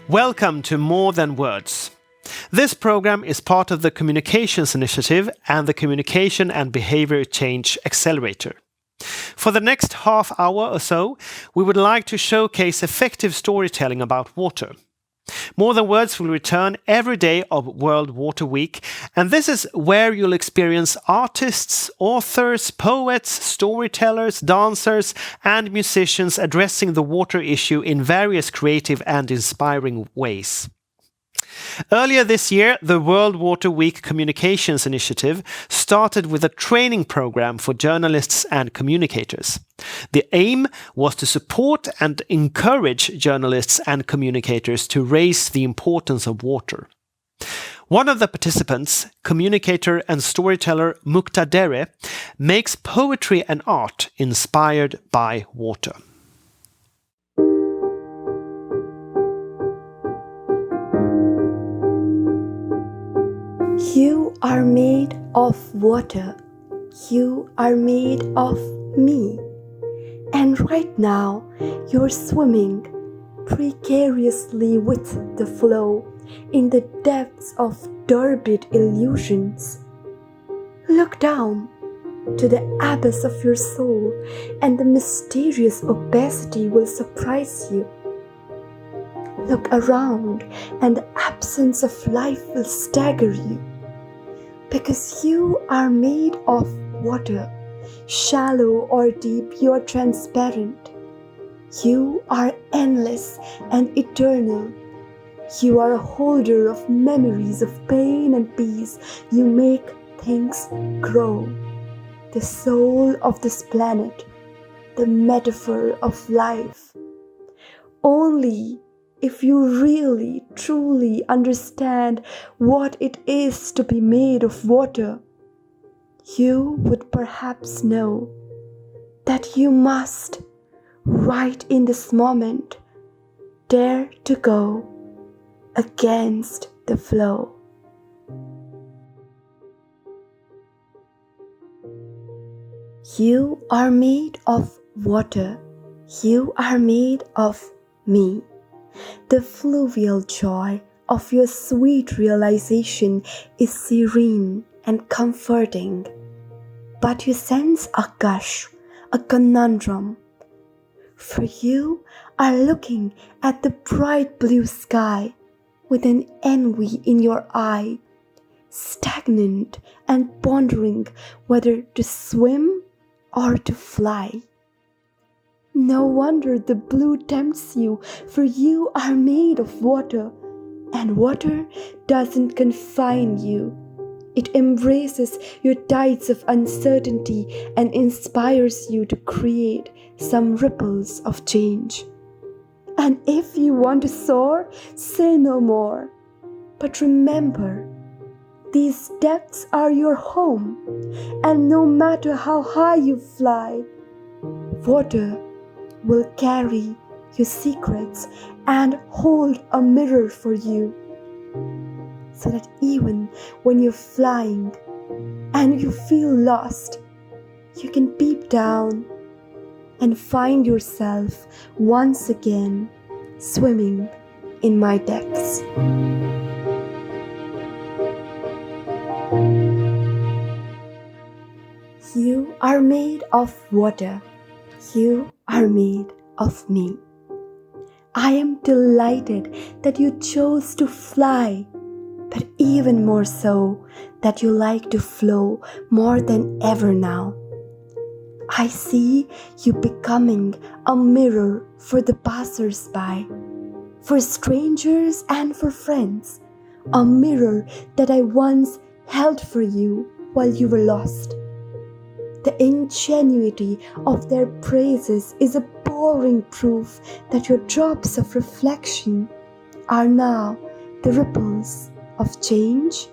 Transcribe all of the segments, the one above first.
Welcome to More Than Words. This program is part of the Communications Initiative and the Communication and Behavior Change Accelerator. For the next half hour or so, we would like to showcase effective storytelling about water. More Than Words will return every day of World Water Week, and this is where you'll experience artists, authors, poets, storytellers, dancers, and musicians addressing the water issue in various creative and inspiring ways. Earlier this year, the World Water Week Communications Initiative started with a training program for journalists and communicators. The aim was to support and encourage journalists and communicators to raise the importance of water. One of the participants, communicator and storyteller Mukta Dere, makes poetry and art inspired by water. You are made of water. You are made of me. And right now, you're swimming precariously with the flow in the depths of turbid illusions. Look down to the abyss of your soul, and the mysterious opacity will surprise you. Look around, and the absence of life will stagger you. Because you are made of water, shallow or deep, you are transparent. You are endless and eternal. You are a holder of memories of pain and peace. You make things grow. The soul of this planet, the metaphor of life. Only if you really, truly understand what it is to be made of water, you would perhaps know that you must, right in this moment, dare to go against the flow. You are made of water. You are made of me. The fluvial joy of your sweet realization is serene and comforting, but you sense a gush, a conundrum. For you are looking at the bright blue sky with an envy in your eye, stagnant and pondering whether to swim or to fly. No wonder the blue tempts you, for you are made of water, and water doesn't confine you. It embraces your tides of uncertainty and inspires you to create some ripples of change. And if you want to soar, say no more. But remember, these depths are your home, and no matter how high you fly, water will carry your secrets and hold a mirror for you, so that even when you're flying and you feel lost, you can peep down and find yourself once again swimming in my depths. You are made of water. You are made of me. I am delighted that you chose to fly, but even more so that you like to flow more than ever now. I see you becoming a mirror for the passers-by, for strangers and for friends, a mirror that I once held for you while you were lost. The ingenuity of their praises is a boring proof that your drops of reflection are now the ripples of change,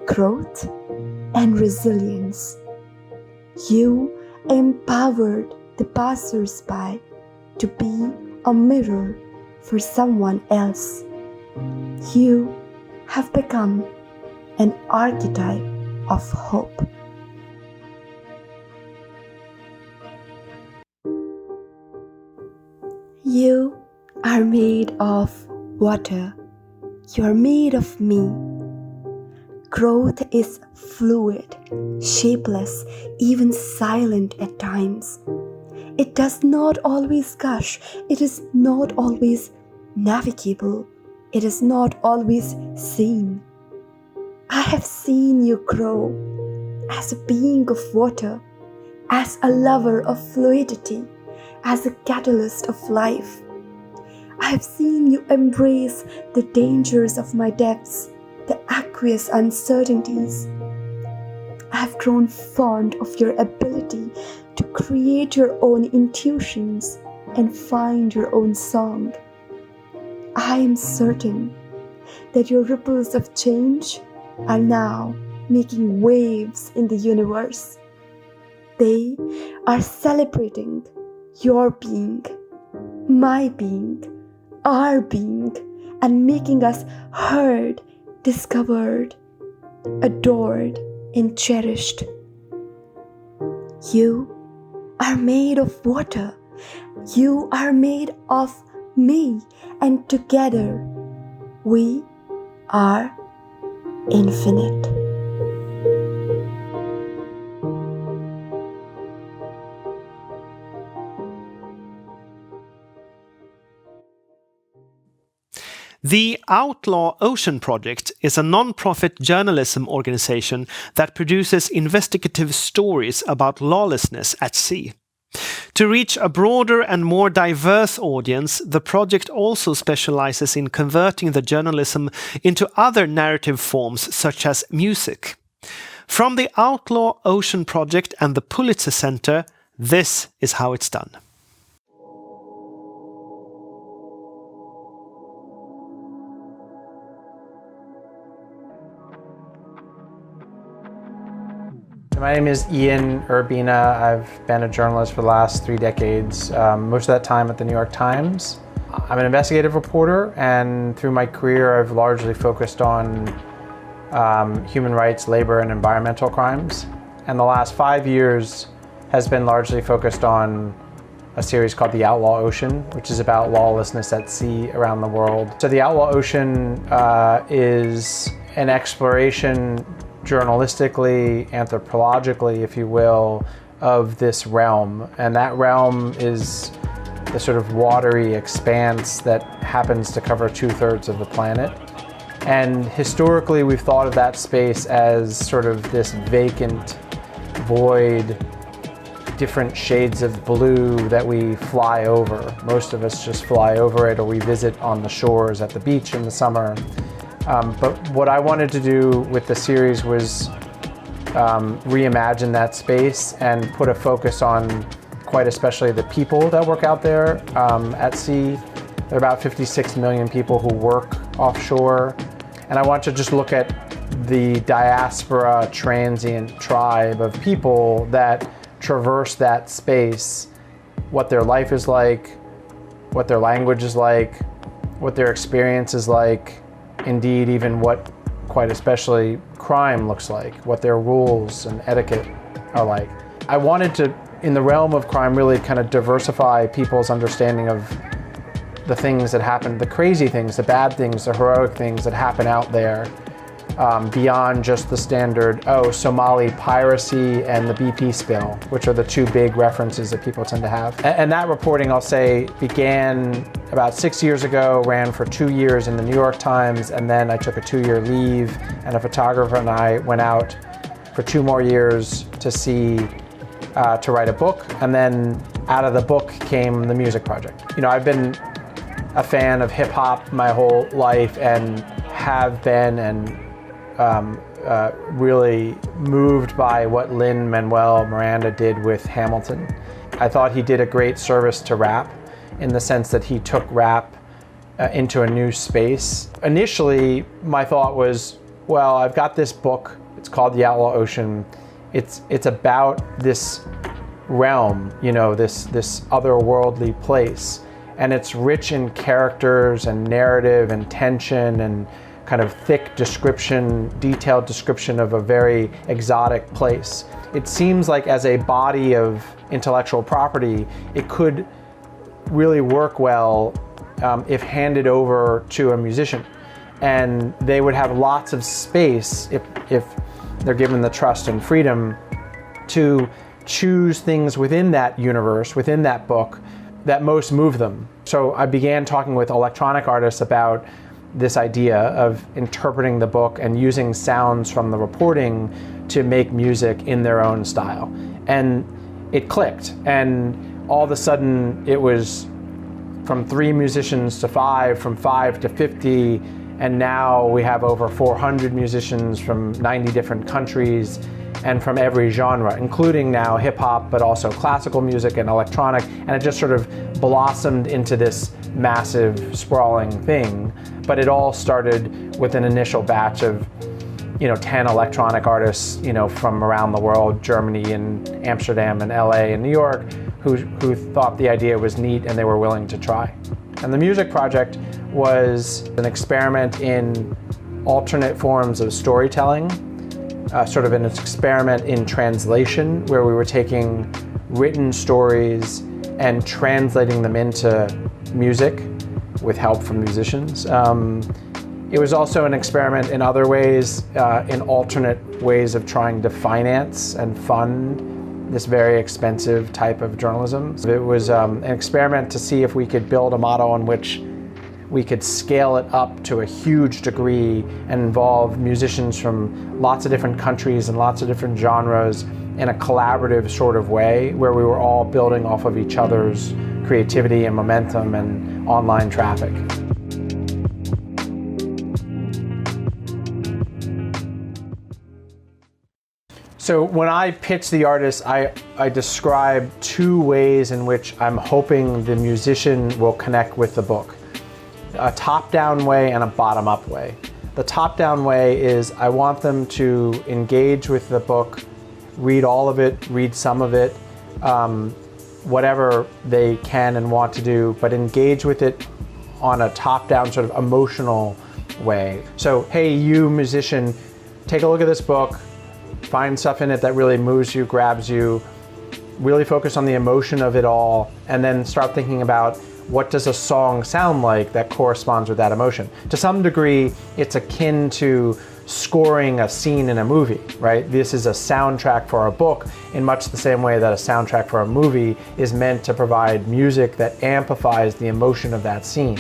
growth, and resilience. You empowered the passers-by to be a mirror for someone else. You have become an archetype of hope. You are made of water, you are made of me. Growth is fluid, shapeless, even silent at times. It does not always gush, it is not always navigable, it is not always seen. I have seen you grow as a being of water, as a lover of fluidity, as a catalyst of life. I have seen you embrace the dangers of my depths, the aqueous uncertainties. I have grown fond of your ability to create your own intuitions and find your own song. I am certain that your ripples of change are now making waves in the universe. They are celebrating your being, my being, our being, and making us heard, discovered, adored, and cherished. You are made of water. You are made of me, and together we are infinite. The Outlaw Ocean Project is a non-profit journalism organization that produces investigative stories about lawlessness at sea. To reach a broader and more diverse audience, the project also specializes in converting the journalism into other narrative forms such as music. From the Outlaw Ocean Project and the Pulitzer Center, this is how it's done. My name is Ian Urbina. I've been a journalist for the last 3 decades, most of that time at the New York Times. I'm an investigative reporter, and through my career I've largely focused on human rights, labor, and environmental crimes. And the last 5 years has been largely focused on a series called The Outlaw Ocean, which is about lawlessness at sea around the world. So The Outlaw Ocean is an exploration journalistically, anthropologically, if you will, of this realm. And that realm is the sort of watery expanse that happens to cover 2/3 of the planet. And historically, we've thought of that space as sort of this vacant void, different shades of blue that we fly over. Most of us just fly over it, or we visit on the shores at the beach in the summer. But what I wanted to do with the series was reimagine that space and put a focus on quite especially the people that work out there at sea. There are about 56 million people who work offshore. And I want to just look at the diaspora transient tribe of people that traverse that space, what their life is like, what their language is like, what their experience is like, indeed even what, quite especially, crime looks like, what their rules and etiquette are like. I wanted to, in the realm of crime, really kind of diversify people's understanding of the things that happen, the crazy things, the bad things, the heroic things that happen out there, beyond just the standard, Somali piracy and the BP spill, which are the 2 big references that people tend to have. And that reporting, I'll say, began about 6 years ago, ran for 2 years in the New York Times, and then I took a 2-year leave, and a photographer and I went out for 2 more years to to write a book, and then out of the book came the music project. You know, I've been a fan of hip hop my whole life, and have been, and really moved by what Lin-Manuel Miranda did with Hamilton. I thought he did a great service to rap in the sense that he took rap into a new space. Initially, my thought was, well, I've got this book, it's called The Outlaw Ocean. It's about this realm, you know, this otherworldly place. And it's rich in characters and narrative and tension and kind of thick description, detailed description of a very exotic place. It seems like as a body of intellectual property, it could really work well if handed over to a musician. And they would have lots of space if they're given the trust and freedom to choose things within that universe, within that book, that most move them. So I began talking with electronic artists about this idea of interpreting the book and using sounds from the reporting to make music in their own style. And it clicked. And all of a sudden it was from 3 musicians to 5, from 5 to 50, and now we have over 400 musicians from 90 different countries and from every genre, including now hip hop, but also classical music and electronic. And it just sort of blossomed into this massive, sprawling thing. But it all started with an initial batch of 10 electronic artists, from around the world, Germany and Amsterdam and LA and New York, who thought the idea was neat and they were willing to try. And the music project was an experiment in alternate forms of storytelling, sort of an experiment in translation, where we were taking written stories and translating them into music with help from musicians. It was also an experiment in other ways, in alternate ways of trying to finance and fund this very expensive type of journalism. It was an experiment to see if we could build a model in which we could scale it up to a huge degree and involve musicians from lots of different countries and lots of different genres in a collaborative sort of way, where we were all building off of each other's creativity and momentum and online traffic. So when I pitch the artist, I describe 2 ways in which I'm hoping the musician will connect with the book. A top-down way and a bottom-up way. The top-down way is I want them to engage with the book, read all of it, read some of it, whatever they can and want to do, but engage with it on a top-down sort of emotional way. So, hey, you musician, take a look at this book, find stuff in it that really moves you, grabs you, really focus on the emotion of it all, and then start thinking about what does a song sound like that corresponds with that emotion. To some degree, it's akin to scoring a scene in a movie, right? This is a soundtrack for a book in much the same way that a soundtrack for a movie is meant to provide music that amplifies the emotion of that scene.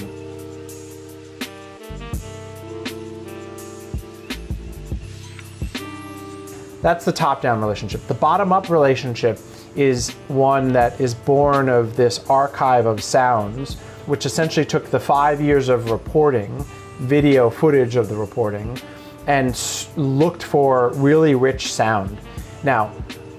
That's the top-down relationship. The bottom-up relationship is one that is born of this archive of sounds, which essentially took the 5 years of reporting, video footage of the reporting, and looked for really rich sound. Now,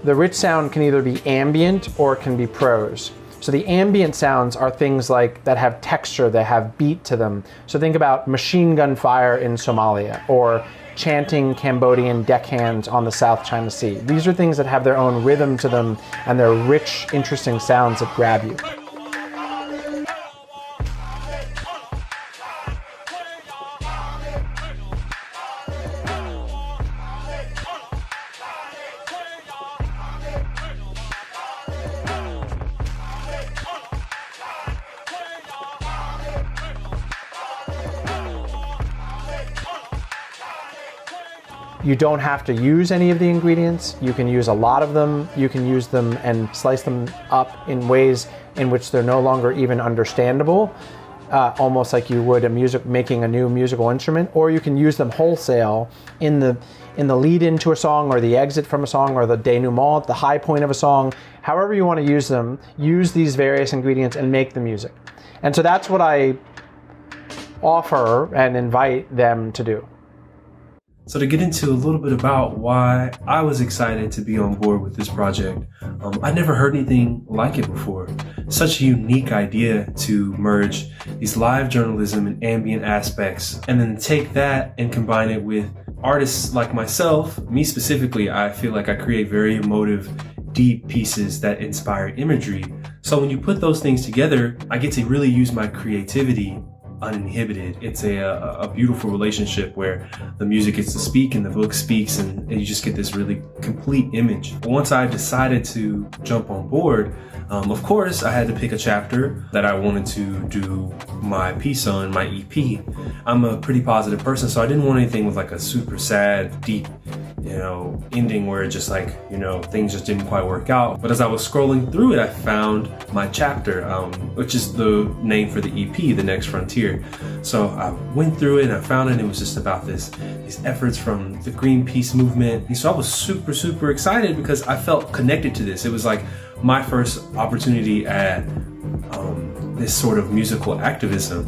the rich sound can either be ambient or it can be prose. So the ambient sounds are things like that have texture, that have beat to them. So think about machine gun fire in Somalia, or chanting Cambodian deckhands on the South China Sea. These are things that have their own rhythm to them, and they're rich, interesting sounds that grab you. You don't have to use any of the ingredients. You can use a lot of them. You can use them and slice them up in ways in which they're no longer even understandable, almost like you would making a new musical instrument. Or you can use them wholesale in the lead into a song, or the exit from a song, or the denouement, the high point of a song. However you want to use them, use these various ingredients and make the music. And so that's what I offer and invite them to do. So to get into a little bit about why I was excited to be on board with this project, I never heard anything like it before. Such a unique idea to merge these live journalism and ambient aspects, and then take that and combine it with artists like myself. Me specifically, I feel like I create very emotive, deep pieces that inspire imagery. So when you put those things together, I get to really use my creativity uninhibited. It's a beautiful relationship where the music gets to speak and the book speaks, and you just get this really complete image. Once I decided to jump on board, of course, I had to pick a chapter that I wanted to do my piece on, my EP. I'm a pretty positive person, so I didn't want anything with like a super sad, deep, ending where it just like, things just didn't quite work out. But as I was scrolling through it, I found my chapter, which is the name for the EP, The Next Frontier. So I went through it and I found it, and it was just about these efforts from the Greenpeace movement. And so I was super, super excited because I felt connected to this. It was like my first opportunity at this sort of musical activism.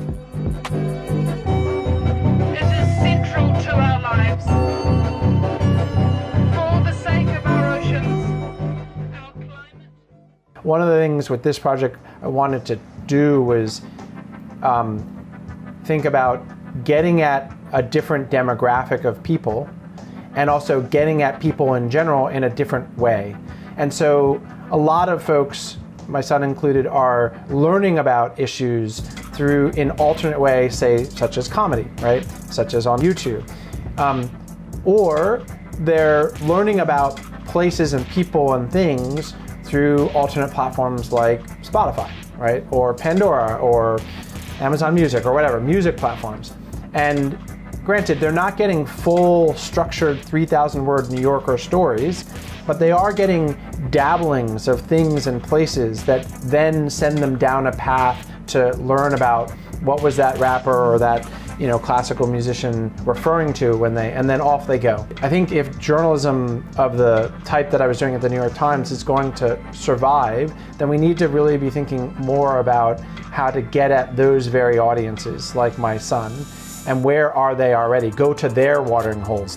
It is central to our lives. For the sake of our oceans, our climate. One of the things with this project I wanted to do was think about getting at a different demographic of people, and also getting at people in general in a different way. And so a lot of folks, my son included, are learning about issues through an alternate way, say, such as comedy, right? Such as on YouTube. Or they're learning about places and people and things through alternate platforms like Spotify, right? Or Pandora, or Amazon Music, or whatever, music platforms. And granted, they're not getting full structured 3,000 word New Yorker stories, but they are getting dabblings of things and places that then send them down a path to learn about what was that rapper or that classical musician referring to and then off they go. I think if journalism of the type that I was doing at the New York Times is going to survive, then we need to really be thinking more about how to get at those very audiences, like my son, and where are they already? Go to their watering holes,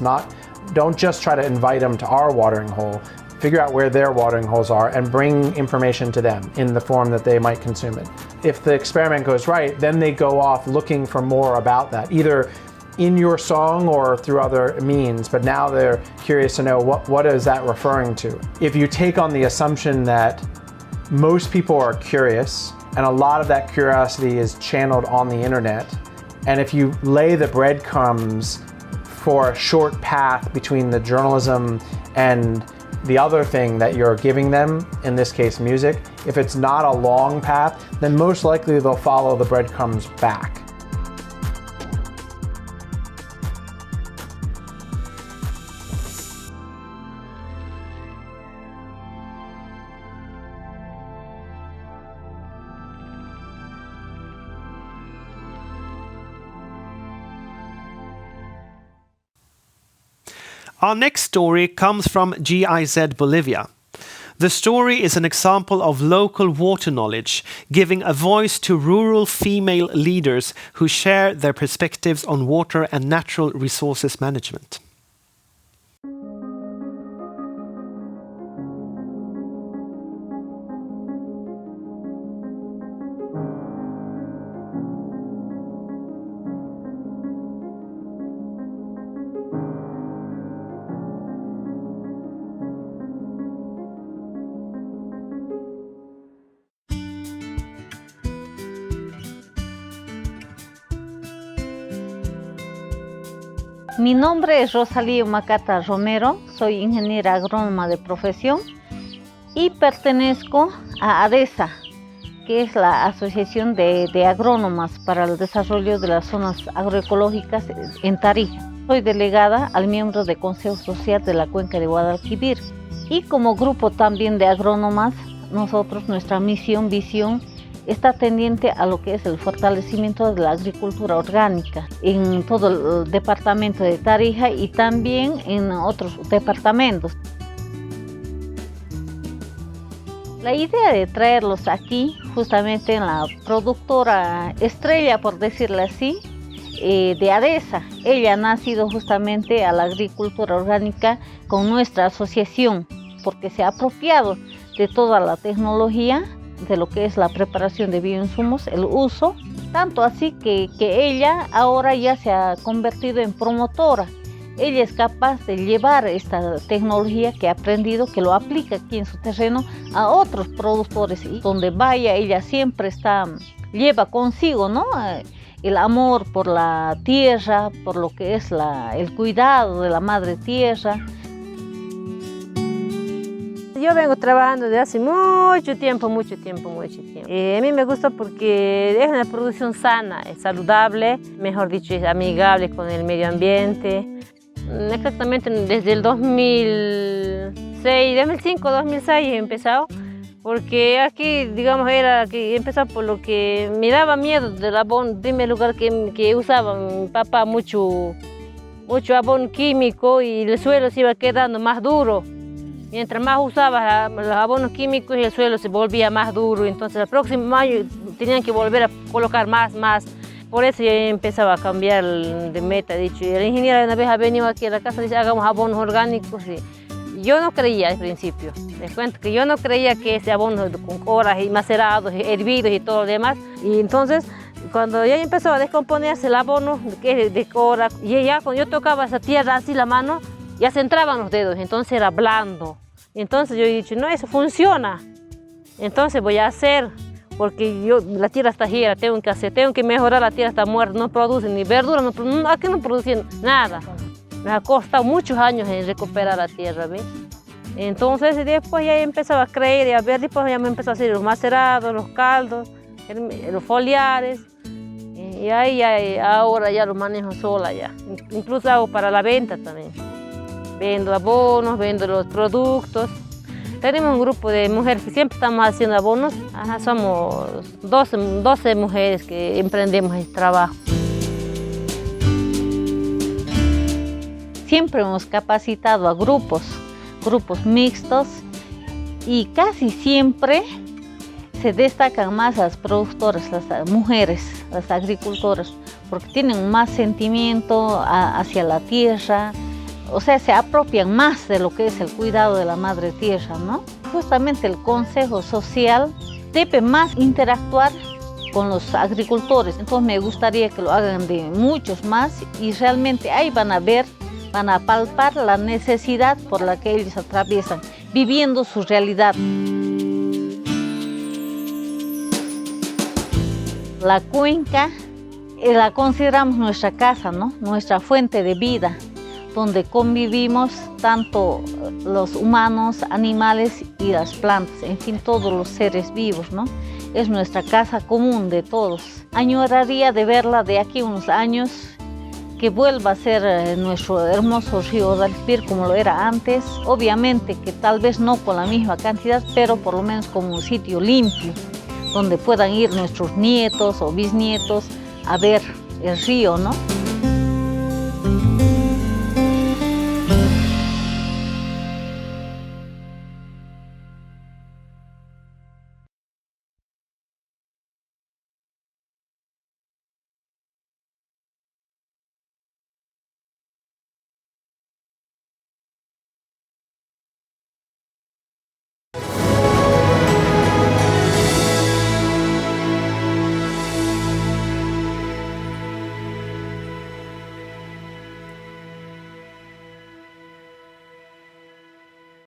don't just try to invite them to our watering hole. Figure out where their watering holes are and bring information to them in the form that they might consume it. If the experiment goes right, then they go off looking for more about that, either in your song or through other means, but now they're curious to know what is that referring to. If you take on the assumption that most people are curious, and a lot of that curiosity is channeled on the internet, and if you lay the breadcrumbs for a short path between the journalism and the other thing that you're giving them, in this case music, if it's not a long path, then most likely they'll follow the breadcrumbs back. Our next story comes from GIZ Bolivia. The story is an example of local water knowledge, giving a voice to rural female leaders who share their perspectives on water and natural resources management. Mi nombre es Rosalía Macata Romero, soy ingeniera agrónoma de profesión y pertenezco a ADESA, que es la Asociación de Agrónomas para el Desarrollo de las Zonas Agroecológicas en Tarija. Soy delegada al miembro del Consejo Social de la Cuenca de Guadalquivir y como grupo también de agrónomas, nuestra visión está tendiente a lo que es el fortalecimiento de la agricultura orgánica en todo el departamento de Tarija y también en otros departamentos. La idea de traerlos aquí, justamente en la productora estrella, por decirlo así, de ADESA. Ella ha nacido justamente a la agricultura orgánica con nuestra asociación, porque se ha apropiado de toda la tecnología de lo que es la preparación de bioinsumos, el uso, tanto así que ella ahora ya se ha convertido en promotora. Ella es capaz de llevar esta tecnología que ha aprendido, que lo aplica aquí en su terreno a otros productores y donde vaya ella siempre lleva consigo, ¿no? el amor por la tierra, por lo que es el cuidado de la madre tierra. Yo vengo trabajando desde hace mucho tiempo. A mí me gusta porque es una producción sana, es saludable, mejor dicho, es amigable con el medio ambiente. Exactamente desde el 2005, 2006 he empezado, porque aquí, digamos, era que he empezado por lo que me daba miedo del abono. En primer lugar, que usaba mi papá mucho abono químico y el suelo se iba quedando más duro. Mientras más usaba los abonos químicos, el suelo se volvía más duro. Entonces, el próximo año tenían que volver a colocar más. Por eso yo empezaba a cambiar de meta. Dicho, y el ingeniero una vez ha venido aquí a la casa y dice, hagamos abonos orgánicos. Y yo no creía al principio. Les cuento que yo no creía que ese abono con coras y macerados, hervidos y todo lo demás. Y entonces, cuando ya empezó a descomponerse el abono, que es de cora, y ya cuando yo tocaba esa tierra así la mano, ya se entraban los dedos, entonces era blando. Entonces yo he dicho, no, eso funciona. Entonces voy a hacer, porque la tierra está gira, tengo que mejorar, la tierra está muerta, no produce ni verdura, aquí no produce nada. Me ha costado muchos años en recuperar la tierra, ¿ves? Entonces después ya empezaba a creer y a ver, después ya me empezó a hacer los macerados, los caldos, los foliares. Y ahí ahora ya lo manejo sola ya. Incluso hago para la venta también. Vendo abonos, vendo los productos. Tenemos un grupo de mujeres que siempre estamos haciendo abonos. Somos 12 mujeres que emprendemos este trabajo. Siempre hemos capacitado a grupos mixtos y casi siempre se destacan más las productoras, las mujeres, las agricultoras, porque tienen más sentimiento hacia la tierra. O sea, se apropian más de lo que es el cuidado de la madre tierra, ¿no? Justamente el Consejo Social debe más interactuar con los agricultores. Entonces me gustaría que lo hagan de muchos más y realmente ahí van a palpar la necesidad por la que ellos atraviesan, viviendo su realidad. La cuenca la consideramos nuestra casa, ¿no? Nuestra fuente de vida, donde convivimos tanto los humanos, animales y las plantas, en fin, todos los seres vivos, ¿no? Es nuestra casa común de todos. Añoraría de verla de aquí unos años, que vuelva a ser nuestro hermoso río Dalpir como lo era antes. Obviamente que tal vez no con la misma cantidad, pero por lo menos como un sitio limpio, donde puedan ir nuestros nietos o bisnietos a ver el río, ¿no?